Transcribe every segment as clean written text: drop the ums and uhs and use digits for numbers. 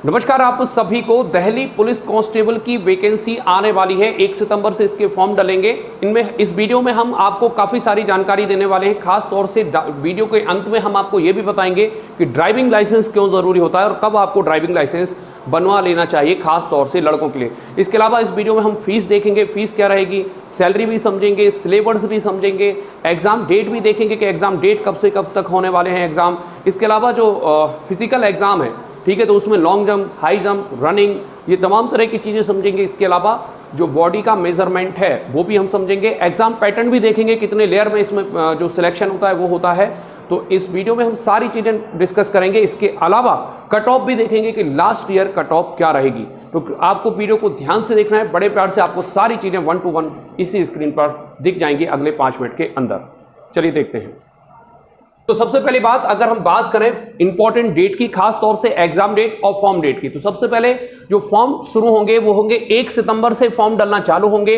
नमस्कार आप सभी को। दिल्ली पुलिस कांस्टेबल की वैकेंसी आने वाली है। 1 सितंबर से इसके फॉर्म डलेंगे। इनमें इस वीडियो में हम आपको काफ़ी सारी जानकारी देने वाले हैं। खास तौर से वीडियो के अंत में हम आपको ये भी बताएंगे कि ड्राइविंग लाइसेंस क्यों ज़रूरी होता है और कब आपको ड्राइविंग लाइसेंस बनवा लेना चाहिए, खास तौर से लड़कों के लिए। इसके अलावा इस वीडियो में हम फीस देखेंगे, फीस क्या रहेगी, सैलरी भी समझेंगे, सिलेबस भी समझेंगे, एग्जाम डेट भी देखेंगे कि एग्जाम डेट कब से कब तक होने वाले हैं एग्जाम। इसके अलावा जो फिजिकल एग्जाम है, ठीक है, तो उसमें long jump, high jump, running, ये तमाम तरह की चीज़ें समझेंगे। इसके अलावा जो बॉडी का मेजरमेंट है वो भी हम समझेंगे। एग्जाम पैटर्न भी देखेंगे, कितने लेयर में इसमें जो सिलेक्शन होता है वो होता है। तो इस वीडियो में हम सारी चीज़ें डिस्कस करेंगे। इसके अलावा कट ऑफ भी देखेंगे कि लास्ट ईयर कट ऑफ क्या रहेगी। तो आपको वीडियो को ध्यान से देखना है, बड़े प्यार से। आपको सारी चीज़ें 1 to 1 इसी स्क्रीन पर दिख जाएंगी अगले 5 मिनट के अंदर। चलिए देखते हैं। तो सबसे पहली बात, अगर हम बात करें इंपॉर्टेंट डेट की, खास तौर से एग्जाम डेट और फॉर्म डेट की, तो सबसे पहले जो फॉर्म शुरू होंगे वो होंगे 1 सितंबर से फॉर्म डलना चालू होंगे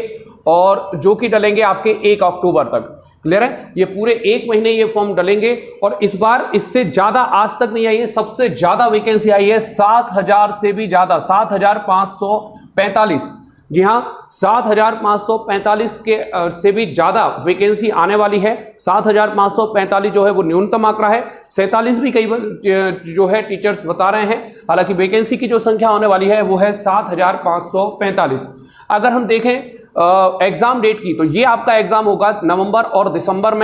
और जो कि डलेंगे आपके 1 अक्टूबर तक। क्लियर है? ये पूरे 1 महीने ये फॉर्म डलेंगे और इस बार इससे ज्यादा आज तक नहीं आई है। सबसे ज्यादा वैकेंसी आई है 7000 से भी ज्यादा, 7545। जी हाँ, 7545 के से भी ज्यादा वैकेंसी आने वाली है। 7545 जो है वो न्यूनतम आंकड़ा है। 47 भी कई जो है टीचर्स बता रहे हैं। हालांकि वैकेंसी की जो संख्या होने वाली है वो है 7545। अगर हम देखें एग्जाम डेट की, तो ये आपका एग्जाम होगा नवंबर और दिसंबर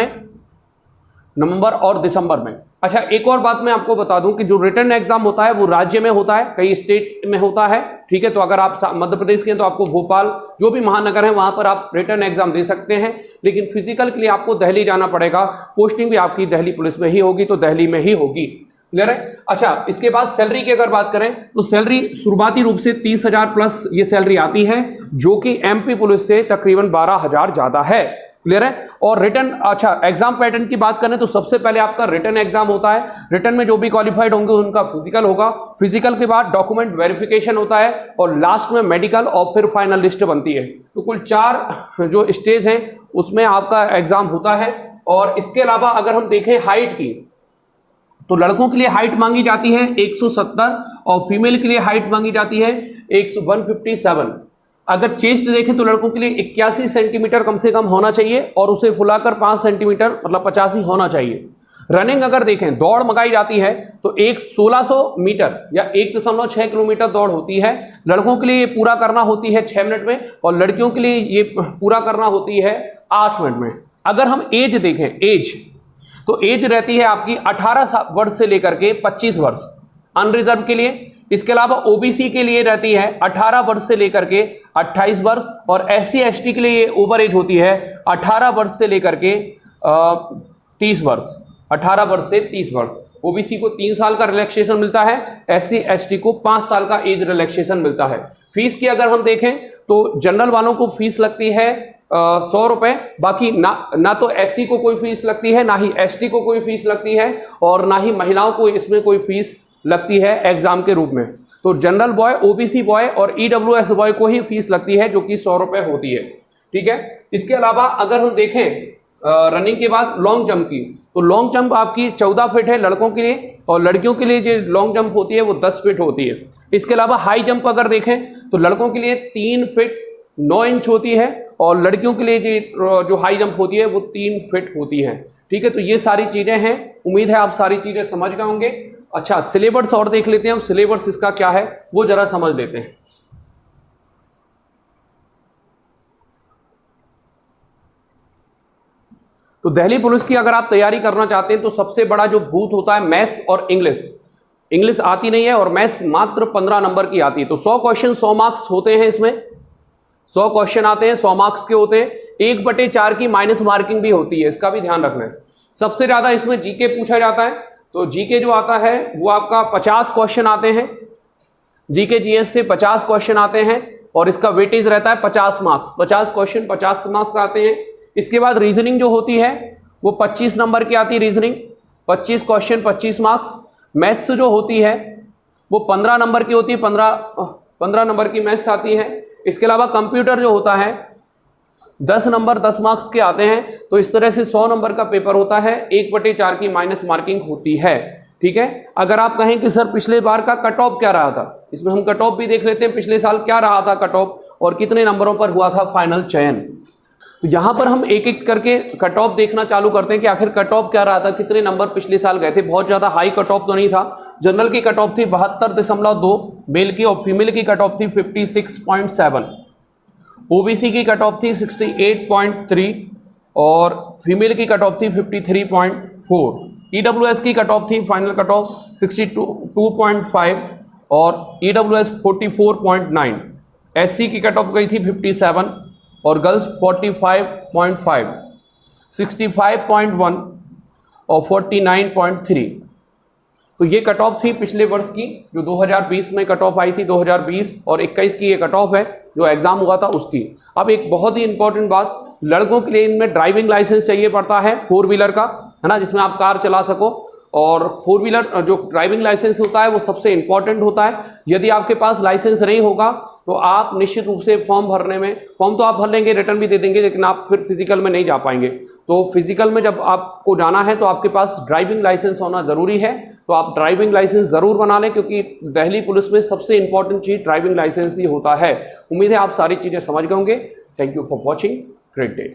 में। अच्छा, एक और बात मैं आपको बता दूं कि जो रिटन एग्जाम होता है वो राज्य में होता है, कई स्टेट में होता है। ठीक है, तो अगर आप मध्य प्रदेश के हैं तो आपको भोपाल, जो भी महानगर है वहां पर आप रिटन एग्जाम दे सकते हैं। लेकिन फिजिकल के लिए आपको दिल्ली जाना पड़ेगा। पोस्टिंग भी आपकी दिल्ली पुलिस में ही होगी, तो दिल्ली में ही होगी। क्लियर है? अच्छा, इसके बाद सैलरी की अगर बात करें तो सैलरी शुरुआती रूप से 30,000 प्लस ये सैलरी आती है, जो कि एमपी पुलिस से तकरीबन 12,000 ज्यादा है। क्लियर है? और रिटन, अच्छा, एग्जाम पैटर्न की बात करें तो सबसे पहले आपका रिटन एग्जाम होता है। रिटन में जो भी क्वालिफाइड होंगे उनका फिजिकल होगा। फिजिकल के बाद डॉक्यूमेंट वेरिफिकेशन होता है और लास्ट में मेडिकल और फिर फाइनल लिस्ट बनती है। तो कुल 4 जो स्टेज हैं उसमें आपका एग्जाम होता है। और इसके अलावा अगर हम देखें हाइट की, तो लड़कों के लिए हाइट मांगी जाती है 170 और फीमेल के लिए हाइट मांगी जाती है 157। अगर चेस्ट देखें तो लड़कों के लिए 81 सेंटीमीटर कम से कम होना चाहिए और उसे फुलाकर 5 सेंटीमीटर मतलब 85 होना चाहिए। रनिंग अगर देखें, दौड़ मंगाई जाती है तो 1600 मीटर या 1.6 किलोमीटर दौड़ होती है। लड़कों के लिए ये पूरा करना होती है 6 मिनट में और लड़कियों के लिए ये पूरा करना होती है 8 मिनट में। अगर हम एज देखें, एज तो एज रहती है आपकी 18 वर्ष से लेकर के 25 वर्ष अनरिजर्व के लिए। इसके अलावा ओबीसी के लिए रहती है 18 वर्ष से लेकर के 28 वर्ष और एससी एसटी के लिए ओवर एज होती है 18 वर्ष से लेकर के 30 वर्ष। 18 वर्ष से 30 वर्ष। ओबीसी को 3 साल का रिलैक्सेशन मिलता है, एससी एसटी को 5 साल का एज रिलैक्सेशन मिलता है। फीस की अगर हम देखें तो जनरल वालों को फीस लगती है 100 रुपए। बाकी ना तो एससी को कोई फीस लगती है, ना ही एसटी को कोई फीस लगती है और ना ही महिलाओं को इसमें कोई फीस लगती है एग्जाम के रूप में। तो जनरल बॉय, ओबीसी बॉय और ईडब्ल्यूएस बॉय को ही फीस लगती है, जो कि 100 रुपए होती है। ठीक है। इसके अलावा अगर हम देखें रनिंग के बाद लॉन्ग जंप की, तो लॉन्ग जंप आपकी 14 फीट है लड़कों के लिए और लड़कियों के लिए जो लॉन्ग जंप होती है वो 10 फीट होती है। इसके अलावा हाई जंप अगर देखें तो लड़कों के लिए 3 फीट 9 इंच होती है और लड़कियों के लिए जो हाई जंप होती है वो 3 फीट होती है। ठीक है, तो ये सारी चीजें हैं। उम्मीद है आप सारी चीजें समझ गए होंगे। अच्छा, सिलेबस और देख लेते हैं हम, सिलेबस इसका क्या है वो जरा समझ लेते हैं। तो दिल्ली पुलिस की अगर आप तैयारी करना चाहते हैं तो सबसे बड़ा जो भूत होता है मैथ्स और इंग्लिश आती नहीं है और मैथ्स मात्र 15 नंबर की आती है। तो 100 क्वेश्चन 100 मार्क्स होते हैं इसमें। 100 क्वेश्चन आते हैं, 100 मार्क्स के होते हैं। 1/4 की माइनस मार्किंग भी होती है, इसका भी ध्यान रखना है। सबसे ज्यादा इसमें जीके पूछा जाता है, तो जीके जो आता है वो आपका 50 क्वेश्चन आते हैं। जीके जीएस से 50 क्वेश्चन आते हैं और इसका वेटेज रहता है 50 मार्क्स। 50 क्वेश्चन 50 मार्क्स का आते हैं। इसके बाद रीजनिंग जो होती है वो 25 नंबर की आती है रीजनिंग, 25 क्वेश्चन 25 मार्क्स। मैथ्स जो होती है वो 15 नंबर की होती है, 15 नंबर की मैथ्स आती है। इसके अलावा कंप्यूटर जो होता है 10 नंबर 10 मार्क्स के आते हैं। तो इस तरह से 100 नंबर का पेपर होता है। 1/4 की माइनस मार्किंग होती है। ठीक है। अगर आप कहें कि सर पिछले बार का कट ऑफ क्या रहा था, इसमें हम कट ऑफ भी देख लेते हैं, पिछले साल क्या रहा था कट ऑफ और कितने नंबरों पर हुआ था फाइनल चयन। तो यहां पर हम एक एक करके कट ऑफ देखना चालू करते हैं कि आखिर कट ऑफ क्या रहा था, कितने नंबर पिछले साल गए थे। बहुत ज्यादा हाई कट ऑफ तो नहीं था। जनरल की कट ऑफ थी 72.2, मेल की और फीमेल की कट ऑफ थी 56.7, ओबीसी की कट ऑफ थी 68.3 और फीमेल की कट ऑफ थी 53.4। ईडब्ल्यूएस की कट ऑफ थी फाइनल कट ऑफ 62.5 और ईडब्ल्यूएस 44.9। एससी की कट ऑफ गई थी 57 और गर्ल्स 45.5, 65.1 और 49.3। तो ये कट ऑफ थी पिछले वर्ष की, जो 2020 में कट ऑफ आई थी। 2020 और 21 की ये कट ऑफ है जो एग्जाम हुआ था उसकी। अब एक बहुत ही इंपॉर्टेंट बात, लड़कों के लिए इनमें ड्राइविंग लाइसेंस चाहिए पड़ता है 4 व्हीलर का, है ना, जिसमें आप कार चला सको। और 4 व्हीलर जो ड्राइविंग लाइसेंस होता है वो सबसे इंपॉर्टेंट होता है। यदि आपके पास लाइसेंस नहीं होगा तो आप निश्चित रूप से फॉर्म भरने में, फॉर्म तो आप भर लेंगे, रिटर्न भी दे देंगे, लेकिन आप फिर फिजिकल में नहीं जा पाएंगे। तो फिजिकल में जब आपको जाना है तो आपके पास ड्राइविंग लाइसेंस होना जरूरी है। तो आप ड्राइविंग लाइसेंस जरूर बना लें, क्योंकि दिल्ली पुलिस में सबसे इंपॉर्टेंट चीज ड्राइविंग लाइसेंस ही होता है। उम्मीद है आप सारी चीजें समझ गए होंगे। Thank you for watching, great day.